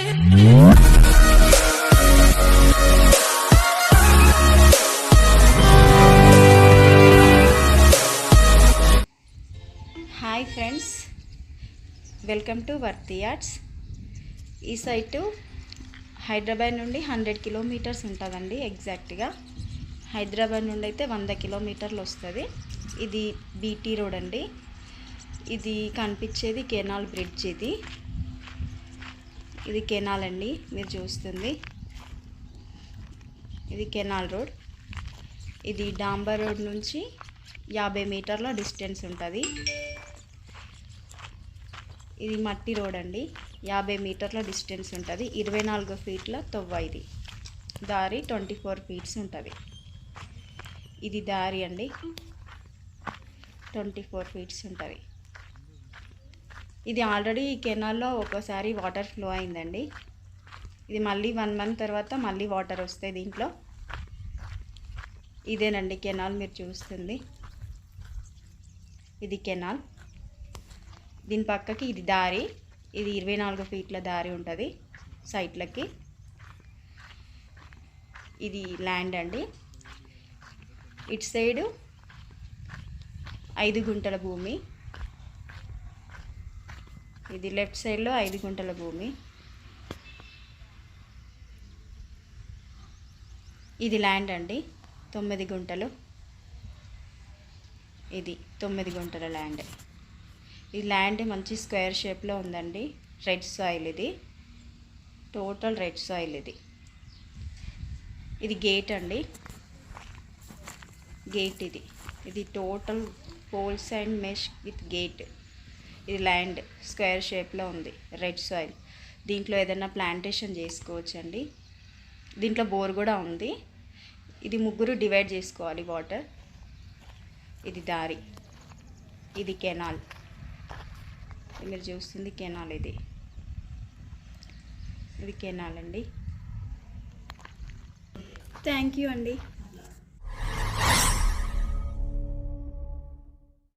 Hi friends, welcome to worthy arts. ఈ site Hyderabad నుండి 100 kilometres ఉంటుందండి. ఎగ్జాక్ట్గా హైదరాబాద్ నుండి అయితే 100 కిలోమీటర్లు వస్తుంది. ఇది బీటీ రోడ్ అండి. ఇది కనిపించేది కెనాల్ బ్రిడ్జ్. ఇది కెనాల్ అండి, మీరు చూస్తుంది ఇది కెనాల్ రోడ్. ఇది డాంబర్ రోడ్ నుంచి 50 మీటర్ల డిస్టెన్స్ ఉంటుంది. ఇది మట్టి రోడ్ అండి, 50 మీటర్ల డిస్టెన్స్ ఉంటుంది. 24 ఫీట్ల తొవ్వ. ఇది దారి 24 ఫీట్స్ ఉంటుంది. ఇది దారి అండి, 24 ఫీట్స్ ఉంటుంది. ఇది ఆల్రెడీ ఈ కెనాల్లో ఒకసారి వాటర్ ఫ్లో అయిందండి. ఇది మళ్ళీ 1 మంత్ తర్వాత మళ్ళీ వాటర్ వస్తాయి దీంట్లో. ఇదేనండి కెనాల్, మీరు చూస్తుంది ఇది కెనాల్. దీని పక్కకి ఇది దారి. ఇది 24 ఫీట్ల దారి ఉంటుంది సైట్లకి. ఇది ల్యాండ్ అండి. ఇటు సైడు 5 గుంటల భూమి. ఇది లెఫ్ట్ సైడ్లో 5 గుంటల భూమి. ఇది ల్యాండ్ అండి, 9 గుంటలు. ఇది 9 గుంటల ల్యాండ్. ఈ ల్యాండ్ మంచి స్క్వేర్ షేప్లో ఉందండి. రెడ్ సాయిల్, ఇది టోటల్ రెడ్ సాయిల్. ఇది గేట్ అండి, గేట్. ఇది total poles and mesh with gate. ఇది ల్యాండ్ స్క్వేర్ షేప్లో ఉంది, రెడ్ సాయిల్. దీంట్లో ఏదైనా ప్లాంటేషన్ చేసుకోవచ్చండి. దీంట్లో బోర్ కూడా ఉంది. ఇది ముగ్గురు డివైడ్ చేసుకోవాలి వాటర్. ఇది దారి, ఇది కెనాల్. మీరు చూస్తుంది కెనాల్. ఇది కెనాల్ అండి. థ్యాంక్ యూ అండి.